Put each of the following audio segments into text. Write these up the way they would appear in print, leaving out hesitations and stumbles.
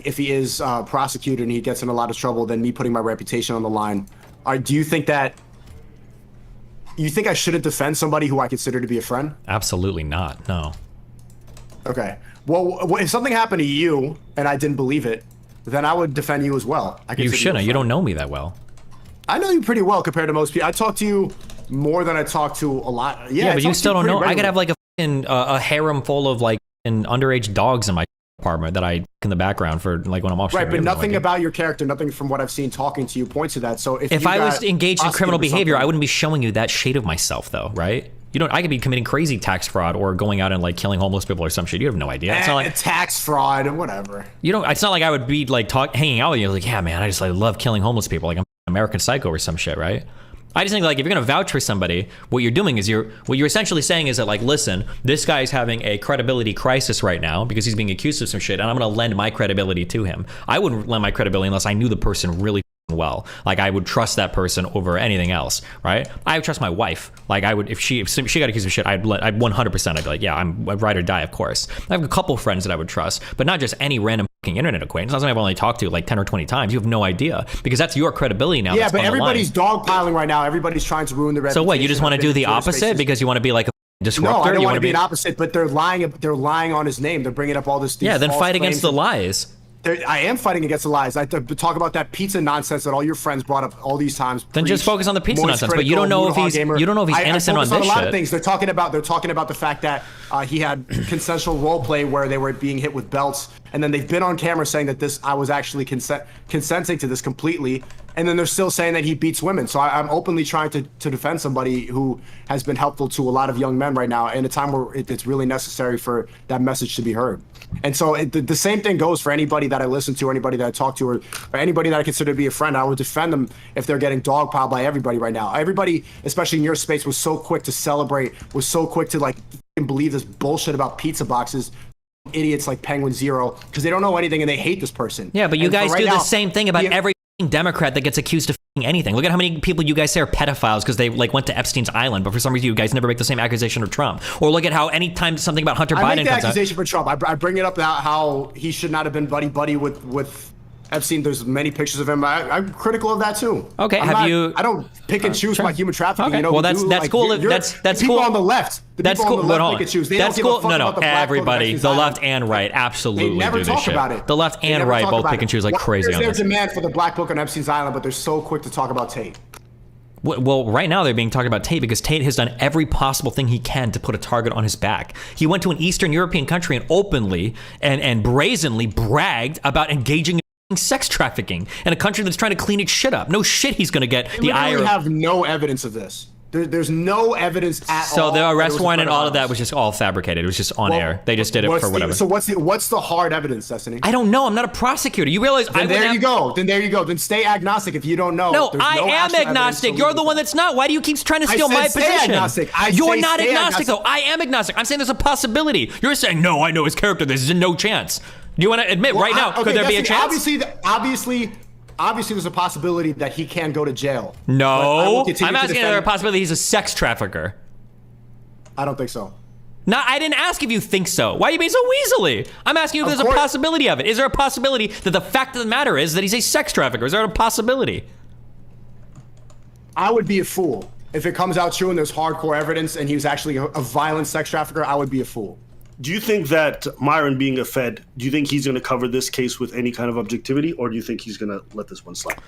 if he is prosecuted and he gets in a lot of trouble, then me putting my reputation on the line. Do you think that I shouldn't defend somebody who I consider to be a friend? Absolutely not. No. Okay. Well, if something happened to you and I didn't believe it, then I would defend you as well. You shouldn't. You don't know me that well. I know you pretty well compared to most people. I talk to you more than I talk to a lot. Yeah, but you still don't know. Regularly. I could have like a harem full of like underage dogs in my apartment that I in the background for like when I'm off. Right, but nothing about your character, nothing from what I've seen talking to you points to that. So if I was engaged in criminal behavior, I wouldn't be showing you that shade of myself, though, right? I could be committing crazy tax fraud or going out and like killing homeless people or some shit. You have no idea. It's not like tax fraud and whatever. It's not like I would be like hanging out with you like, yeah, man, I just like love killing homeless people. Like I'm American Psycho or some shit, right? I just think like if you're gonna vouch for somebody, what you're doing is what you're essentially saying is that like, listen, this guy's having a credibility crisis right now because he's being accused of some shit, and I'm gonna lend my credibility to him. I wouldn't lend my credibility unless I knew the person really well. Like I would trust that person over anything else, right? I would trust my wife. Like I would, if she got accused of shit, I'd 100%. I'd be like, yeah, I'd ride or die, of course. I have a couple friends that I would trust, but not just any random fucking internet acquaintance. That's something I've only talked to like 10 or 20 times. You have no idea because that's your credibility now. Yeah, but everybody's dogpiling right now. Everybody's trying to ruin the reputation. So what? You just want to do the opposite because you want to be like a disruptor? No, I don't want to be an opposite, but they're lying. They're lying on his name. They're bringing up all this. Yeah, then fight against the lies. I am fighting against the lies. I talk about that pizza nonsense that all your friends brought up all these times. Then just focus on the pizza nonsense. But you don't know if he's innocent on this shit. A lot of things. They're talking about the fact that he had consensual role play where they were being hit with belts, and then they've been on camera saying that I was actually consenting to this completely, and then they're still saying that he beats women. So I'm openly trying to defend somebody who has been helpful to a lot of young men right now in a time where it's really necessary for that message to be heard. And so the same thing goes for anybody that I listen to, or anybody that I talk to, or anybody that I consider to be a friend. I would defend them if they're getting dogpiled by everybody right now. Everybody, especially in your space, was so quick to celebrate, was so quick to like believe this bullshit about pizza boxes. Idiots like Penguin Zero, because they don't know anything and they hate this person. Yeah, but you guys do the same thing about every Democrat that gets accused of anything. Look at how many people you guys say are pedophiles because they like went to Epstein's Island, but for some reason you guys never make the same accusation of Trump. Or look at how anytime something about Hunter Biden comes out. I make the accusation for Trump. I bring it up about how he should not have been buddy with Epstein. There's many pictures of him. I'm critical of that too. Okay, I don't pick and choose my human trafficking. Okay. Well, that's cool. That's people cool on the left. That's cool. Pick and choose. That's cool. No, everybody, the left and right, absolutely do this shit. The left and right both pick and choose like crazy. There's their demand for the black book on Epstein's Island, but they're so quick to talk about Tate. Well, right now they're being talked about Tate because Tate has done every possible thing he can to put a target on his back. He went to an Eastern European country and openly and brazenly bragged about engaging in sex trafficking in a country that's trying to clean its shit up. No shit he's going to get the ire. We have no evidence of this. There's no evidence at all. So the arrest warrant and all of that was just all fabricated. It was just on air. They just did it for whatever. So what's the hard evidence, Destiny? I don't know. I'm not a prosecutor. You realize Then there you go. Then stay agnostic if you don't know. No, I am agnostic. You're the one that's not. Why do you keep trying to steal my position? You're not agnostic though. I am agnostic. I'm saying there's a possibility. You're saying no, I know his character. There's no chance. Do you want to admit right now? Could there be a chance? Obviously, there's a possibility that he can go to jail. No, I'm asking if there's a possibility he's a sex trafficker. I don't think so. No, I didn't ask if you think so. Why are you being so weaselly? I'm asking you if there's a possibility of it. Is there a possibility that the fact of the matter is that he's a sex trafficker? Is there a possibility? I would be a fool. If it comes out true and there's hardcore evidence and he was actually a violent sex trafficker, I would be a fool. Do you think that Myron being a Fed, do you think he's going to cover this case with any kind of objectivity, or do you think he's going to let this one slide?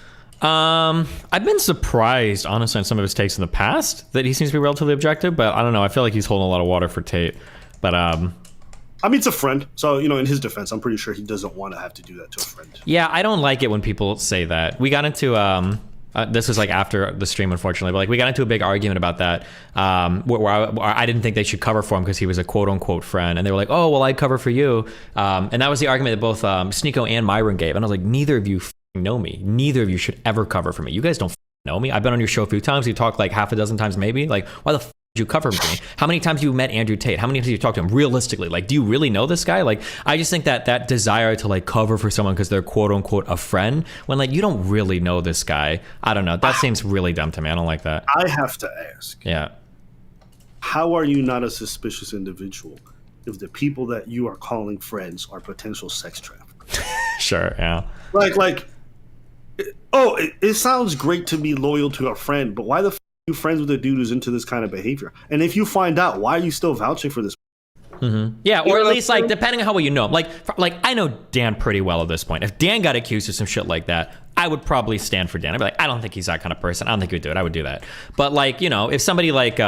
I've been surprised, honestly, on some of his takes in the past that he seems to be relatively objective, but I don't know. I feel like he's holding a lot of water for Tate. But I mean, it's a friend, so in his defense, I'm pretty sure he doesn't want to have to do that to a friend. Yeah, I don't like it when people say that. We got into this was like after the stream, unfortunately, but like we got into a big argument about that, where I didn't think they should cover for him because he was a quote unquote friend, and they were like, "Oh, well, I'd cover for you," and that was the argument that both Sneako and Myron gave, and I was like, "Neither of you know me. Neither of you should ever cover for me. You guys don't know me. I've been on your show a few times. You talked like half a dozen times, maybe. Like, why the did you cover for me? How many times have you met Andrew Tate? How many times have you talked to him? Realistically, like, do you really know this guy? Like, I just think that desire to like cover for someone because they're quote unquote a friend, when like you don't really know this guy. I don't know. That seems really dumb to me. I don't like that. I have to ask. Yeah. How are you not a suspicious individual if the people that you are calling friends are potential sex traffickers? Sure, yeah. It sounds great to be loyal to a friend, but why the f are you friends with a dude who's into this kind of behavior? And if you find out, why are you still vouching for this? Yeah, or at least like depending on how well you know him. Like I know Dan pretty well at this point. If Dan got accused of some shit like that, I would probably stand for Dan. I'd be like, I don't think he's that kind of person. I don't think he would do it. I would do that. But like, you know, if somebody like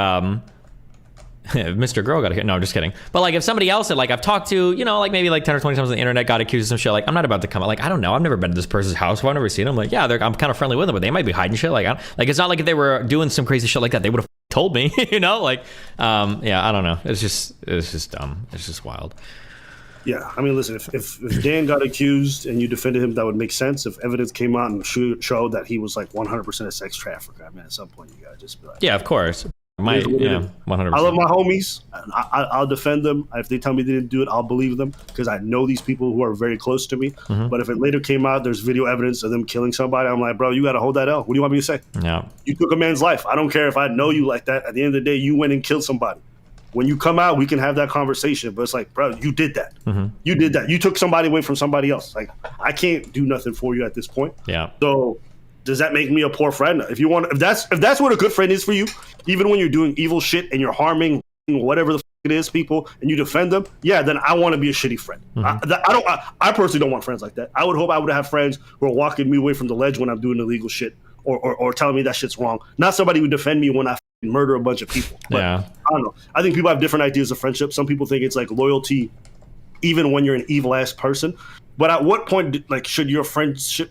Mr. Girl got accused. No, I'm just kidding. But like if somebody else that like I've talked to, you know, like maybe like 10 or 20 times on the internet got accused of some shit, like I'm not about to come out. Like, I don't know. I've never been to this person's house. I've never seen them. Like, yeah, I'm kind of friendly with them, but they might be hiding shit. Like, it's not like if they were doing some crazy shit like that, they would have told me, you know, like, yeah, I don't know. It's just dumb. It's just wild. Yeah, I mean, listen, if Dan got accused and you defended him, that would make sense. If evidence came out and showed that he was like 100% a sex trafficker, I mean, at some point you gotta just be like, yeah, of course. 100%. I love my homies. I'll defend them. If they tell me they didn't do it, I'll believe them because I know these people who are very close to me. But if it later came out, there's video evidence of them killing somebody, I'm like, bro, you got to hold that L. What do you want me to say? Yeah. You took a man's life. I don't care if I know you like that. At the end of the day, you went and killed somebody. When you come out, we can have that conversation. But it's like, bro, you did that. You did that. You took somebody away from somebody else. Like, I can't do nothing for you at this point. Yeah. So does that make me a poor friend? If that's what a good friend is for you, even when you're doing evil shit and you're harming whatever the it is people and you defend them, yeah, then I want to be a shitty friend. I personally don't want friends like that. I would hope I would have friends who are walking me away from the ledge when I'm doing illegal shit or telling me that shit's wrong. Not somebody who defend me when I murder a bunch of people. But yeah. I don't know. I think people have different ideas of friendship. Some people think it's like loyalty even when you're an evil ass person. But at what point should your friendship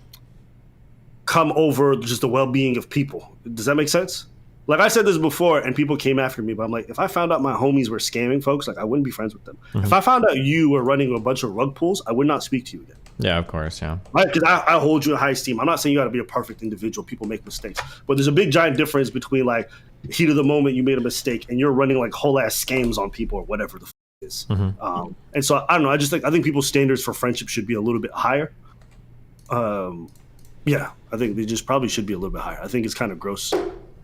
come over just the well-being of people? Does that make sense? Like I said this before and people came after me, but I'm like, if I found out my homies were scamming folks, like I wouldn't be friends with them. If I found out you were running a bunch of rug pulls, I would not speak to you again. Yeah, of course, yeah. Right? Because I hold you in high esteem. I'm not saying you got to be a perfect individual. People make mistakes. But there's a big giant difference between like heat of the moment you made a mistake and you're running like whole ass scams on people or whatever the is. And so I don't know. I think people's standards for friendship should be a little bit higher. Yeah, I think they just probably should be a little bit higher. I think it's kind of gross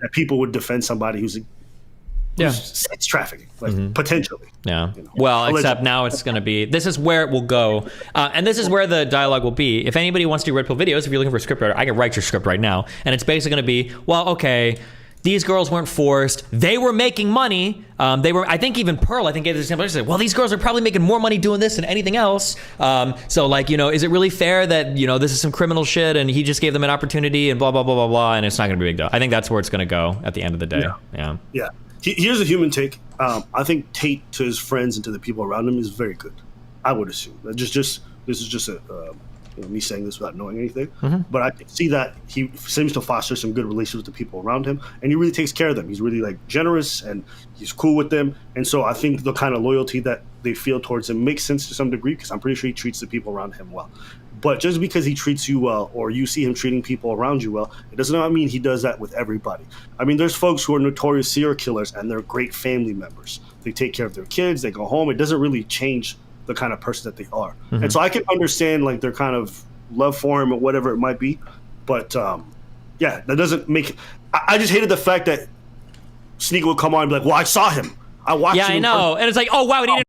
that people would defend somebody who's sex trafficking, like potentially. Yeah. You know? Well, except now it's going to be, this is where it will go. And this is where the dialogue will be. If anybody wants to do Red Pill videos, if you're looking for a script writer, I can write your script right now. And it's basically going to be, well, okay, these girls weren't forced. They were making money. I think even Pearl, gave this example. She said, well, these girls are probably making more money doing this than anything else. So like, you know, is it really fair that, you know, this is some criminal shit and he just gave them an opportunity and blah, blah, blah, blah, blah. And it's not going to be a big deal. I think that's where it's going to go at the end of the day. Yeah. Here's a human take. I think Tate to his friends and to the people around him is very good. I would assume. This is just me saying this without knowing anything, but I can see that he seems to foster some good relations with the people around him, and he really takes care of them. He's really like generous, and he's cool with them, and so I think the kind of loyalty that they feel towards him makes sense to some degree because I'm pretty sure he treats the people around him well. But just because he treats you well, or you see him treating people around you well, it does not mean he does that with everybody. I mean, there's folks who are notorious serial killers, and they're great family members. They take care of their kids. They go home. It doesn't really change the kind of person that they are. And so I can understand like their kind of love for him or whatever it might be. But that doesn't make I just hated the fact that Sneako would come on and be like, well, I saw him. I watched him. Yeah, I know. And it's like, oh, wow, he didn't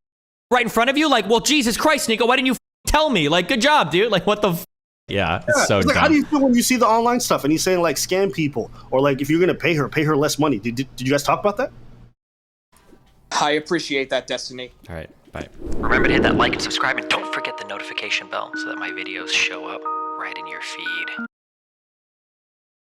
right in front of you? Like, well, Jesus Christ, Sneako, why didn't you tell me? Like, good job, dude. Like, what the Yeah, it's so dumb. How do you feel when you see the online stuff and he's saying like scam people or like if you're going to pay her less money? Did you guys talk about that? I appreciate that, Destiny. All right, bye. Remember to hit that like and subscribe, and don't forget the notification bell so that my videos show up right in your feed.